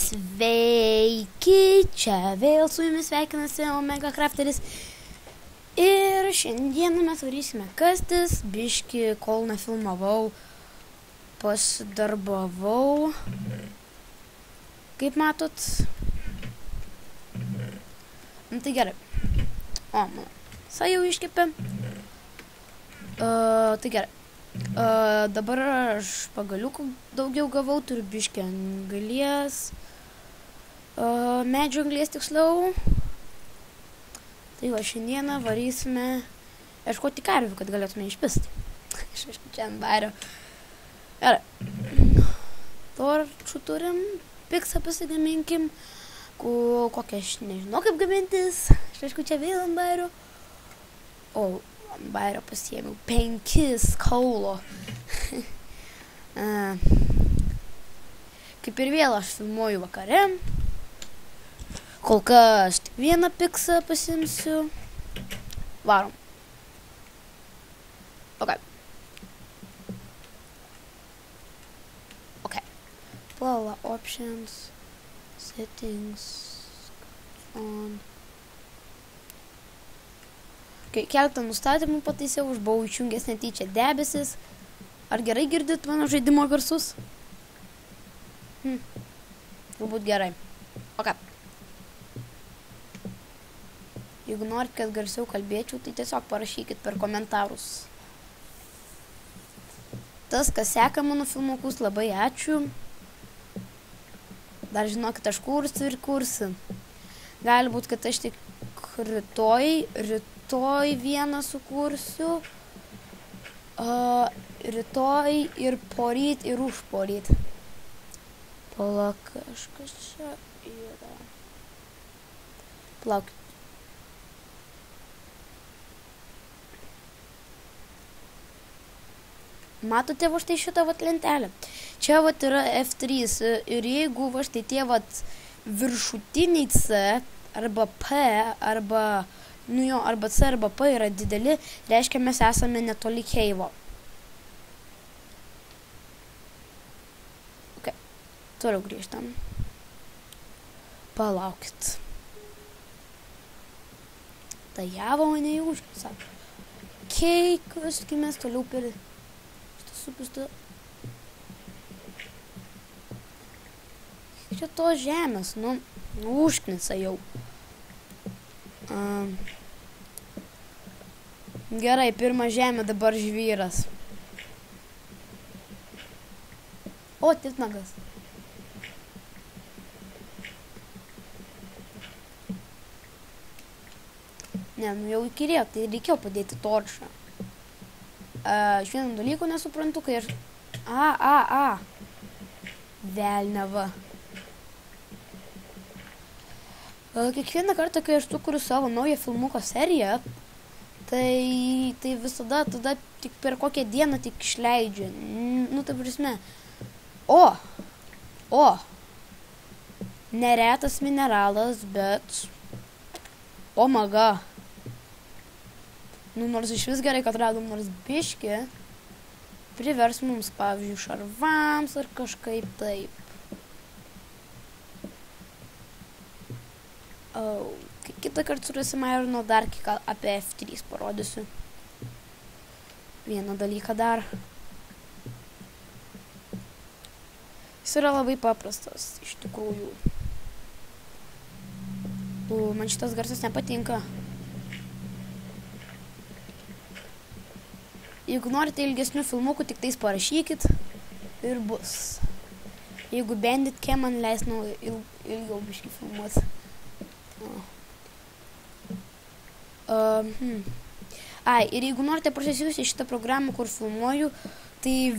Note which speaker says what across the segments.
Speaker 1: Sveiki, čia vėl su jumis sveikinasi Omega Crafteris. Ir šiandieną mes varysime kastis, biški, kol nefilmavau, pasidarbavau. Kaip matot? Tai gerai. O, mano sa jau iškepė. Tai gerai. Dabar aš pagaliukų daugiau gavau, turiu biškį anglies, medžio anglies tiksliau. Tai va, šiandieną varysime ieškoti karvių, kad galėtume išpisti. Aš čia ant bairio. Gerai. Torčių turim, piksą pasigaminkim, kokią aš nežinau kaip gamintis. Aš čia vėl ant bairio. O, ant bairio pasiėmiau 5 kaulo. Kaip ir vėl aš filmuoju vakare. Kol kas tik vieną piksą pasimsiu. Varom. Ok. Plala options. Settings. On. Keletą nustatymų pataisiau, aš buvau išjungęs netyčia debesis. Ar gerai girdit mano žaidimo garsus? Galbūt gerai. Ok. Jeigu norit, kad garsiau kalbėčiau, tai tiesiog parašykit per komentarus. Tas, kas seka mano filmukus, labai ačiū. Dar žinokit, aš kursiu ir kursiu. Gali būt, kad aš tik rytoj vieną sukursiu, rytoj ir poryt ir užporyt. Palauk, kažkas čia yra. Palauk. Matote va štai šitą vat lentelę. Čia vat yra F3 ir jeigu va štai tie vat viršutiniai C arba P arba arba C arba P yra dideli, reiškia mes esame netoli keivo. Ok, toliau grįžtam. Palaukit. Tai javo mane jau užkisa. Okei, kažkai mes toliau per šitą supistą. Čia tos žemės, užknisa jau. Gerai, pirma žemė, dabar žvyras. O, titnagas. Ne, jau įkirėjo, tai reikėjo padėti torčą. Iš vieno dalyko nesuprantu, kai aš... Velneva. Kiekvieną kartą, kai aš sukuriu savo naują filmuko seriją, tai visada tada tik per kokią dieną tik išleidžiu. Ta prasme. O! Neretas mineralas, bet... O maga. Nors iš vis gerai, kad radom nors biškį, privers mums, pavyzdžiui, šarvams ar kažkaip taip. Kitą kartą surasim Irono dar apie F3 parodysiu. Vieną dalyką dar. Jis yra labai paprastas, iš tikrųjų. Man šitas garsas nepatinka. Jeigu norite ilgesnių filmukų, tik tais parašykit ir bus. Jeigu Bandit Cam man leis ilgiau biškį filmuos. Ir jeigu norite prasisiųsti šitą programą, kur filmuoju, tai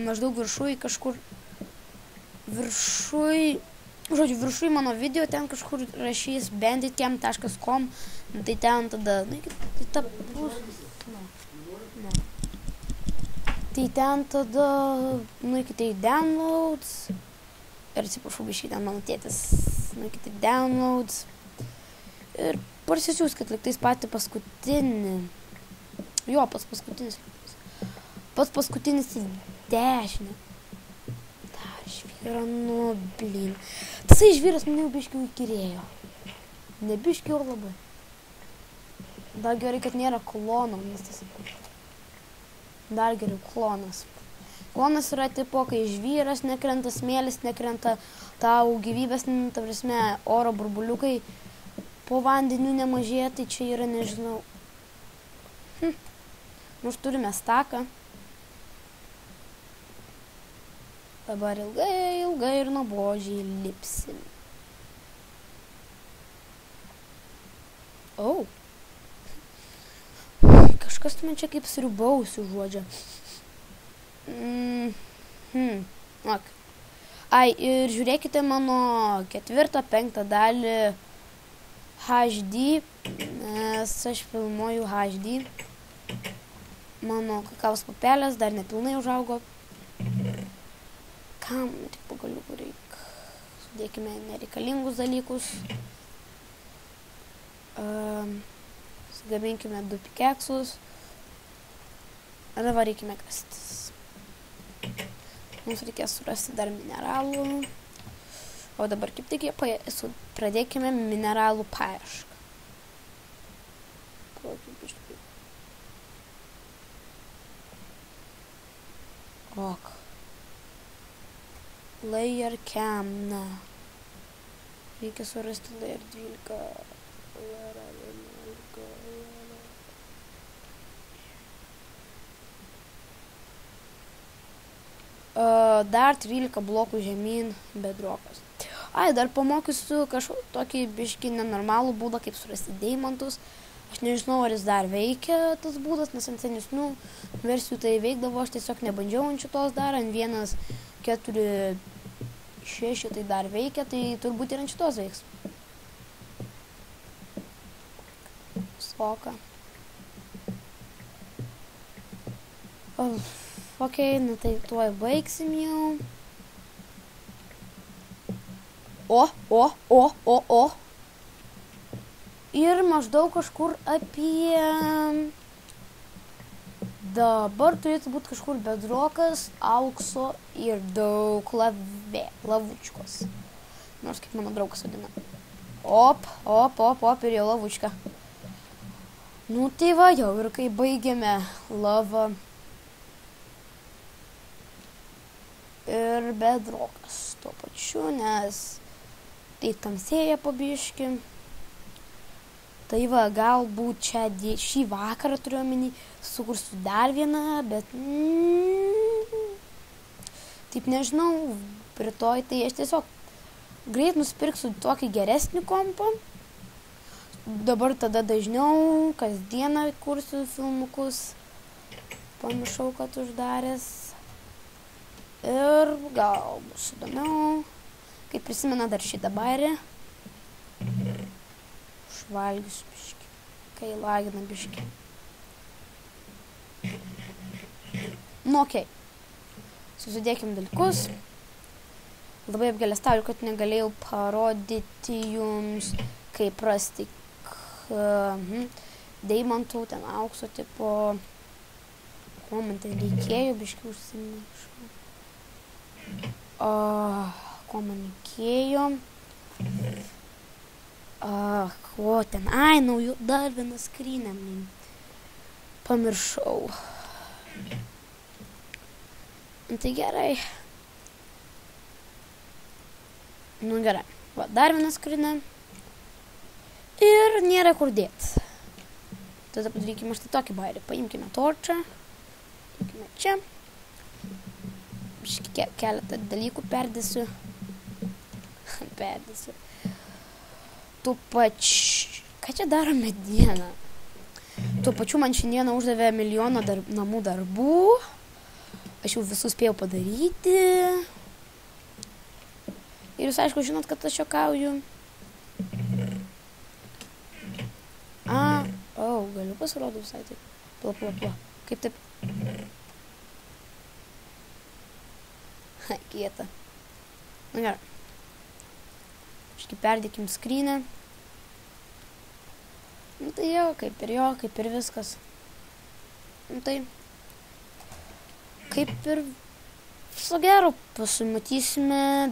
Speaker 1: maždaug viršui kažkur, viršui mano video, ten kažkur rašys banditcam.com, tai ten tada, tai ten tada, nueikite į downloads, ir atsiprašau biškį, ten mano tėtis, nueikite į downloads, ir parsisiųskit liktais patį paskutinį. Jo, pats paskutinis. Pats paskutinis į dešinę. Dar švietą. yra, nu, blin. Tasai žvyras mane jau biškiau įkyrėjo. Ne biškiau labai. Dar gerai, kad nėra klono, nes tas... Dar geriau klonas. Klonas yra tipo, kai žvyras nekrenta, smėlis nekrenta, tau gyvybės, ta prasme, oro burbuliukai po vandeniu nemažėja, tai čia yra, nežinau. Nors turime staką. Dabar ilgai ir nuobodžiai lipsim. O. Kažkas man čia kaip sriubausiu žodžia. Ok. Ai, ir žiūrėkite mano 4-5 dalį HD, nes aš filmuoju HD. Mano kakavos pupelės dar nepilnai užaugo. Kam tik pagaliukų reikia? Sudėkime nereikalingus dalykus. Gaminkime 2 pikeksus. Ir varykime kastis. Mums reikės surasti dar mineralų. O dabar kaip tik pradėkime mineralų paiešką. Ok. Layer cam, na. Reikia surasti layer 12. Dar 13 blokų žemyn bedrokas. Ai, dar pamokysiu kažkokį tokį biškį nenormalų būdą, kaip surasti deimantus. Aš nežinau, ar jis dar veikia tas būdas, nes ant senesnių versijų tai veikdavo, aš tiesiog nebandžiau ant šitos dar, ant 1.4.6 tai dar veikia, tai turbūt ir ant šitos veiks. Soka. Ok, nu tai tuoj baigsim jau. O. Ir maždaug kažkur apie... Dabar turėtų būti kažkur bedrokas, aukso ir daug lavučkos. Nors kaip mano draugas vadina. Op, ir jau lavučka. Nu tai va jau, ir kai baigėme lavą ir bedrokas tuo pačiu, nes tai tamsėja po biškį. Tai va, galbūt čia šį vakarą turiu omeny, sukursiu dar vieną, bet taip nežinau, rytoj tai aš tiesiog greit nusipirksiu tokį geresnį kompą. Dabar tada dažniau, kasdieną kursiu filmukus. Pamiršau, kad uždaręs. Ir gal bus įdomiau. Kaip prisimena dar šitą bairį. Užvalgysiu biškį. Kai lagina biškį. Nu, okei. Susidėkim dalykus. Labai apgailestauju, kad negalėjau parodyti jums, kaip rasti deimantų, ten aukso tipo. Ko man tai reikėjo, biškį užsimiršau. Ko man reikėjo. Ko ten, ai, naujų, dar vieną skrynę. Pamiršau. Tai gerai. Nu gerai. Va, dar vieną skrynę. Ir nėra kur dėti. Tada padarykime štai tokį bairį. Paimkime torčą. Paimkime čia. Keletą dalykų perdėsiu. Tuo pačiu... Ką čia daro mediena? Tuo pačiu man šiandieną uždavė milijoną namų darbų. Aš jau visus spėjau padaryti. Ir jūs aišku žinot, kad aš juokauju. Galiu pasirodo visai taip. Pla. Kaip taip? Kieta. Nu gerai. Kažkaip perdėkim skrynę. Nu tai jo, kaip ir viskas. Nu tai. Kaip ir Viso gero, pasimatysime